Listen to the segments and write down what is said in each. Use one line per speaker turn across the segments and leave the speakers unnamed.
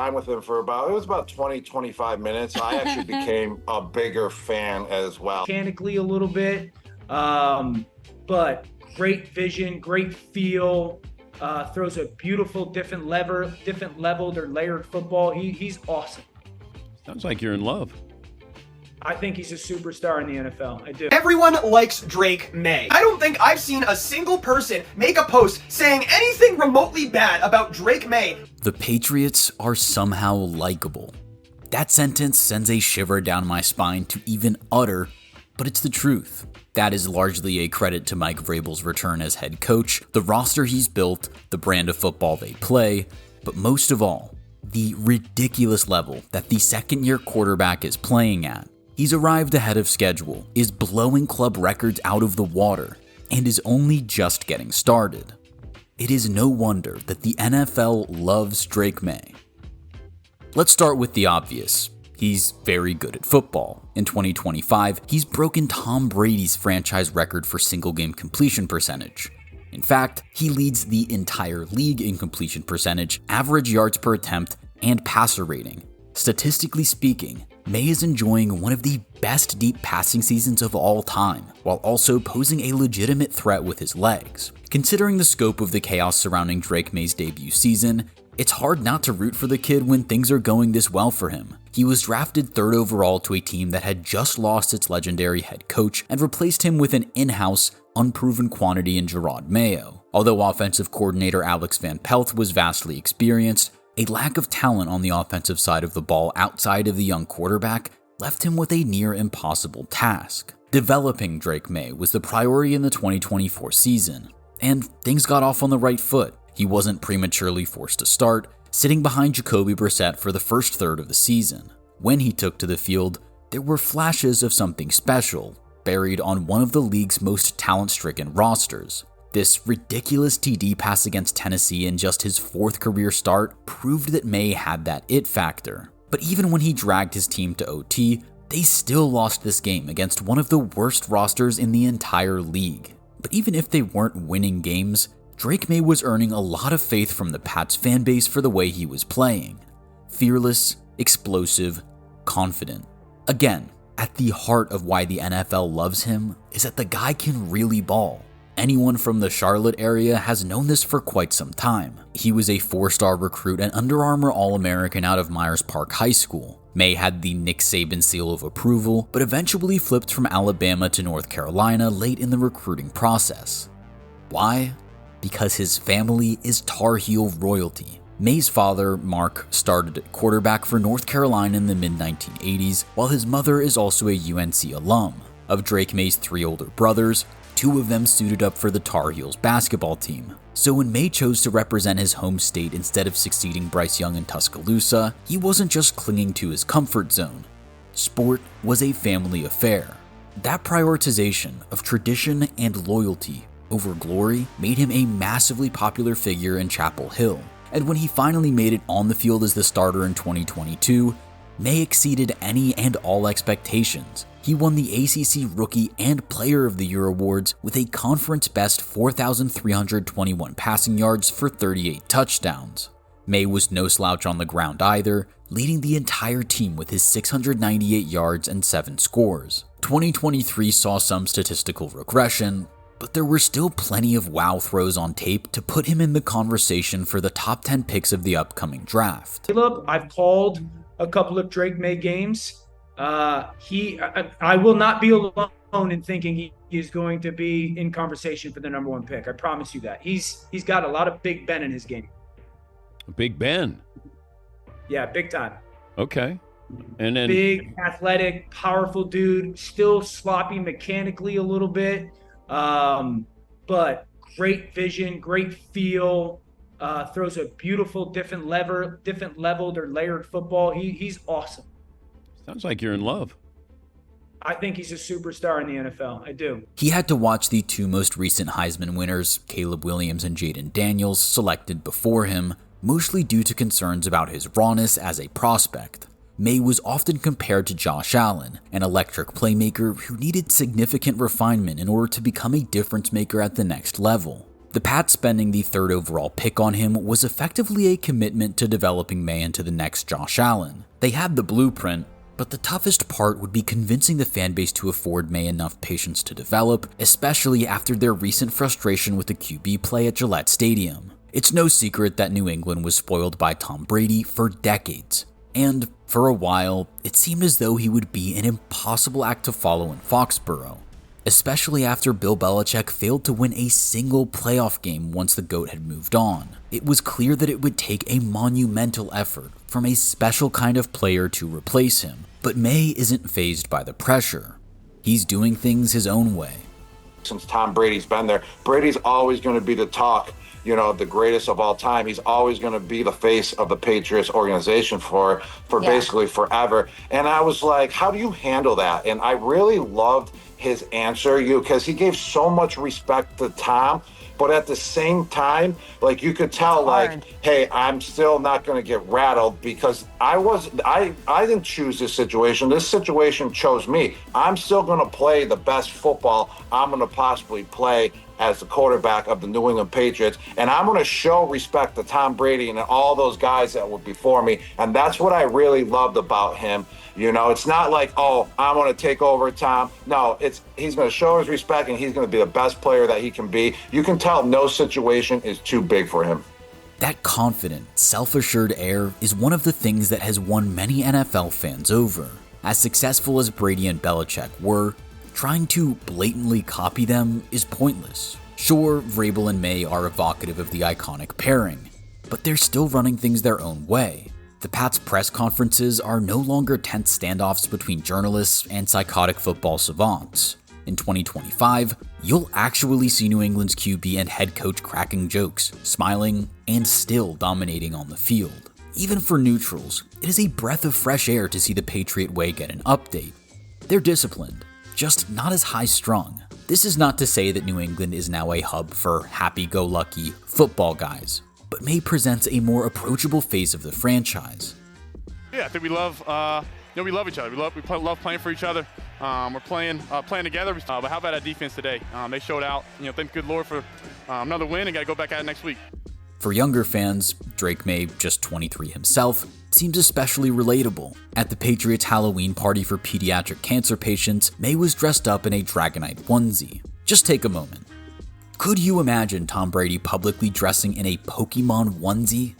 time with him for it was about 20, 25 minutes. I actually became a bigger fan as well.
Mechanically a little bit, but great vision, great feel. Throws a beautiful different leveled or layered football. He's awesome.
Sounds like you're in love.
I think he's a superstar in the NFL. I do.
Everyone likes Drake Maye. I don't think I've seen a single person make a post saying anything remotely bad about Drake Maye.
The Patriots are somehow likable. That sentence sends a shiver down my spine to even utter, but it's the truth. That is largely a credit to Mike Vrabel's return as head coach, the roster he's built, the brand of football they play, but most of all, the ridiculous level that the second-year quarterback is playing at. He's arrived ahead of schedule, is blowing club records out of the water, and is only just getting started. It is no wonder that the NFL loves Drake Maye. Let's start with the obvious. He's very good at football. In 2025, he's broken Tom Brady's franchise record for single-game completion percentage. In fact, he leads the entire league in completion percentage, average yards per attempt, and passer rating. Statistically speaking, Maye is enjoying one of the best deep passing seasons of all time, while also posing a legitimate threat with his legs. Considering the scope of the chaos surrounding Drake Maye's debut season, it's hard not to root for the kid when things are going this well for him. He was drafted 3rd overall to a team that had just lost its legendary head coach and replaced him with an in-house, unproven quantity in Jerod Mayo. Although offensive coordinator Alex Van Pelt was vastly experienced, a lack of talent on the offensive side of the ball outside of the young quarterback left him with a near impossible task. Developing Drake Maye was the priority in the 2024 season, and things got off on the right foot. He wasn't prematurely forced to start, sitting behind Jacoby Brissett for the first third of the season. When he took to the field, there were flashes of something special, buried on one of the league's most talent-stricken rosters. This ridiculous TD pass against Tennessee in just his 4th career start proved that Maye had that it factor. But even when he dragged his team to OT, they still lost this game against one of the worst rosters in the entire league. But even if they weren't winning games, Drake Maye was earning a lot of faith from the Pats fanbase for the way he was playing. Fearless, explosive, confident. Again, at the heart of why the NFL loves him is that the guy can really ball. Anyone from the Charlotte area has known this for quite some time. He was a 4-star recruit and Under Armour All-American out of Myers Park High School. Maye had the Nick Saban seal of approval, but eventually flipped from Alabama to North Carolina late in the recruiting process. Why? Because his family is Tar Heel royalty. Maye's father, Mark, started at quarterback for North Carolina in the mid-1980s, while his mother is also a UNC alum. Of Drake Maye's 3 older brothers, 2 of them suited up for the Tar Heels basketball team. So when Maye chose to represent his home state instead of succeeding Bryce Young in Tuscaloosa, he wasn't just clinging to his comfort zone. Sport was a family affair. That prioritization of tradition and loyalty over glory made him a massively popular figure in Chapel Hill. And when he finally made it on the field as the starter in 2022, Maye exceeded any and all expectations. He won the ACC Rookie and Player of the Year awards with a conference-best 4,321 passing yards for 38 touchdowns. Maye was no slouch on the ground either, leading the entire team with his 698 yards and 7 scores. 2023 saw some statistical regression, but there were still plenty of wow throws on tape to put him in the conversation for the top 10 picks of the upcoming draft.
Caleb, I've called a couple of Drake Maye games. I will not be alone in thinking he is going to be in conversation for the number 1 pick. I promise you that. He's got a lot of Big Ben in his game.
Big Ben.
Yeah, big time.
Okay. And then
Big, athletic, powerful dude, still sloppy mechanically a little bit. But great vision, great feel, throws a beautiful different leveled or layered football. He's awesome.
sounds like you're in love.
I think he's a superstar in the NFL. I do.
He had to watch the 2 most recent Heisman winners, Caleb Williams and Jaden Daniels, selected before him, mostly due to concerns about his rawness as a prospect. Maye was often compared to Josh Allen, an electric playmaker who needed significant refinement in order to become a difference maker at the next level. The Pats spending the 3rd overall pick on him was effectively a commitment to developing Maye into the next Josh Allen. They had the blueprint, but the toughest part would be convincing the fanbase to afford Maye enough patience to develop, especially after their recent frustration with the QB play at Gillette Stadium. It's no secret that New England was spoiled by Tom Brady for decades, and for a while, it seemed as though he would be an impossible act to follow in Foxborough, especially after Bill Belichick failed to win a single playoff game once the GOAT had moved on. It was clear that it would take a monumental effort from a special kind of player to replace him, but Maye isn't fazed by the pressure. He's doing things his own way.
Since Tom Brady's been there, Brady's always going to be the talk, the greatest of all time. He's always going to be the face of the Patriots organization for basically forever. And I was like, how do you handle that? And I really loved his answer, because he gave so much respect to Tom, but at the same time, like, you could tell, like, hey, I'm still not going to get rattled because I didn't choose this situation. This situation chose me. I'm still going to play the best football I'm going to possibly play as the quarterback of the New England Patriots, and I'm going to show respect to Tom Brady and all those guys that were before me, and that's what I really loved about him. It's not like, oh, I'm going to take over Tom. No, he's going to show his respect, and he's going to be the best player that he can be. You can tell no situation is too big for him.
That confident, self-assured air is one of the things that has won many NFL fans over. As successful as Brady and Belichick were, trying to blatantly copy them is pointless. Sure, Vrabel and Maye are evocative of the iconic pairing, but they're still running things their own way. The Pats' press conferences are no longer tense standoffs between journalists and psychotic football savants. In 2025, you'll actually see New England's QB and head coach cracking jokes, smiling, and still dominating on the field. Even for neutrals, it is a breath of fresh air to see the Patriot way get an update. They're disciplined, just not as high-strung. This is not to say that New England is now a hub for happy-go-lucky football guys, but Maye presents a more approachable face of the franchise.
Yeah, I think we love, we love each other. We love playing for each other. We're playing together. But how about our defense today? They showed out. Thank the good Lord for another win, and got to go back at it next week.
For younger fans, Drake Maye, just 23 himself, seems especially relatable. At the Patriots' Halloween party for pediatric cancer patients, Maye was dressed up in a Dragonite onesie. Just take a moment. Could you imagine Tom Brady publicly dressing in a Pokemon onesie?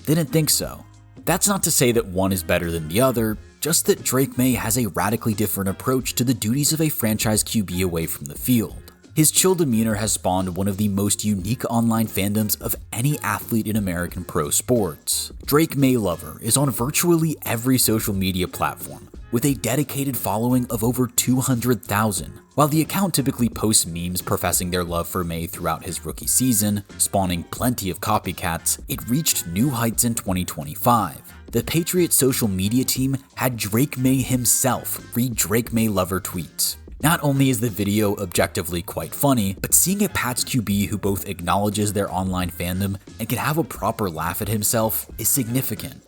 Didn't think so. That's not to say that one is better than the other, just that Drake Maye has a radically different approach to the duties of a franchise QB away from the field. His chill demeanor has spawned one of the most unique online fandoms of any athlete in American pro sports. Drake Maye Lover is on virtually every social media platform, with a dedicated following of over 200,000. While the account typically posts memes professing their love for Maye throughout his rookie season, spawning plenty of copycats, it reached new heights in 2025. The Patriots social media team had Drake Maye himself read Drake Maye Lover tweets. Not only is the video objectively quite funny, but seeing a Pats QB who both acknowledges their online fandom and can have a proper laugh at himself is significant.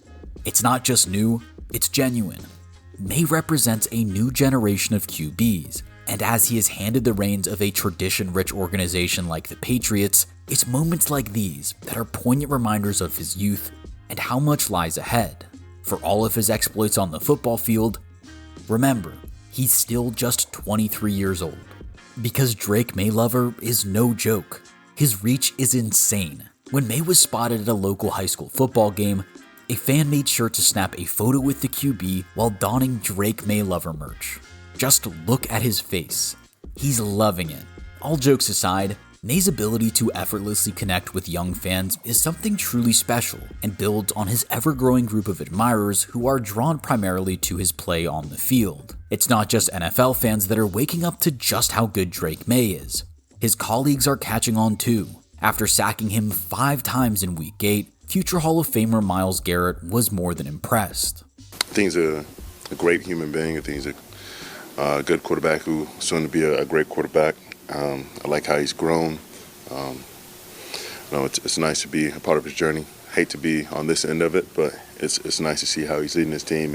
It's not just new, it's genuine. Maye represents a new generation of QBs, and as he has handed the reins of a tradition-rich organization like the Patriots, it's moments like these that are poignant reminders of his youth and how much lies ahead. For all of his exploits on the football field, remember, he's still just 23 years old. Because Drake Maye Lover is no joke. His reach is insane. When Maye was spotted at a local high school football game, a fan made sure to snap a photo with the QB while donning Drake Maye Lover merch. Just look at his face. He's loving it. All jokes aside, Maye's ability to effortlessly connect with young fans is something truly special and builds on his ever-growing group of admirers who are drawn primarily to his play on the field. It's not just NFL fans that are waking up to just how good Drake Maye is. His colleagues are catching on too. After sacking him 5 times in Week 8, future Hall of Famer Myles Garrett was more than impressed.
I think he's a great human being. I think he's a good quarterback who's soon to be a great quarterback. I like how he's grown. It's nice to be a part of his journey. Hate to be on this end of it, but it's nice to see how he's leading his team.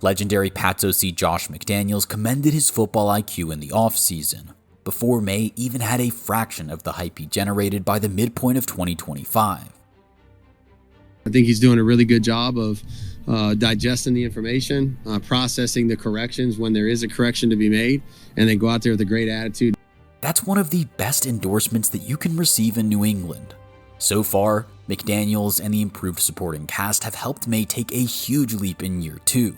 Legendary Pats OC Josh McDaniels commended his football IQ in the offseason. before Maye even had a fraction of the hype he generated by the midpoint of 2025.
I think he's doing a really good job of digesting the information, processing the corrections when there is a correction to be made, and then go out there with a great attitude.
That's one of the best endorsements that you can receive in New England. So far, McDaniels and the improved supporting cast have helped Maye take a huge leap in year 2.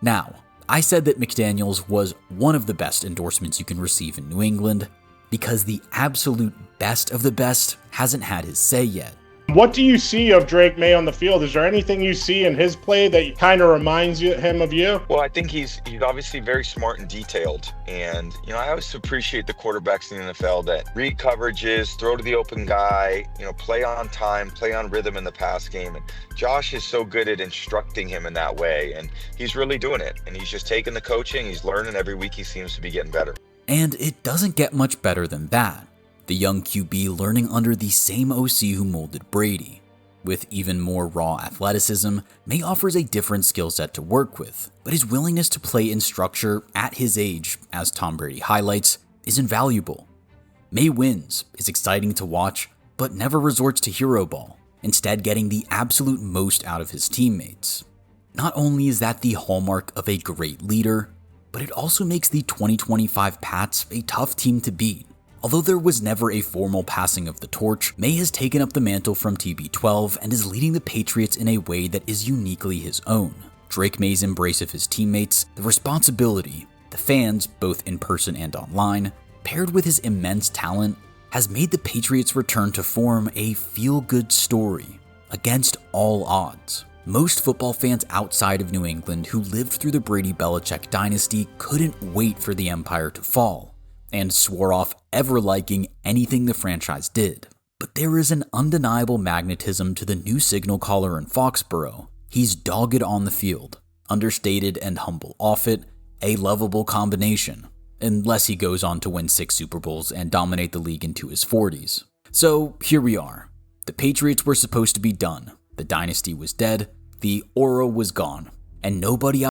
Now, I said that McDaniels was one of the best endorsements you can receive in New England because the absolute best of the best hasn't had his say yet.
What do you see of Drake Maye on the field? Is there anything you see in his play that kind of reminds him of you?
Well, I think he's obviously very smart and detailed. And, I always appreciate the quarterbacks in the NFL that read coverages, throw to the open guy, play on time, play on rhythm in the pass game. And Josh is so good at instructing him in that way. And he's really doing it. And he's just taking the coaching. He's learning every week. He seems to be getting better.
And it doesn't get much better than that. The young QB learning under the same OC who molded Brady. With even more raw athleticism, Maye offers a different skill set to work with, but his willingness to play in structure at his age, as Tom Brady highlights, is invaluable. Maye wins, is exciting to watch, but never resorts to hero ball, instead getting the absolute most out of his teammates. Not only is that the hallmark of a great leader, but it also makes the 2025 Pats a tough team to beat. Although there was never a formal passing of the torch, Maye has taken up the mantle from TB12 and is leading the Patriots in a way that is uniquely his own. Drake Maye's embrace of his teammates, the responsibility, the fans, both in person and online, paired with his immense talent, has made the Patriots return to form a feel-good story against all odds. Most football fans outside of New England who lived through the Brady-Belichick dynasty couldn't wait for the empire to fall, and swore off ever liking anything the franchise did. But there is an undeniable magnetism to the new signal caller in Foxborough. He's dogged on the field, understated and humble off it, a lovable combination, unless he goes on to win 6 Super Bowls and dominate the league into his 40s. So here we are. The Patriots were supposed to be done, the dynasty was dead, the aura was gone, and nobody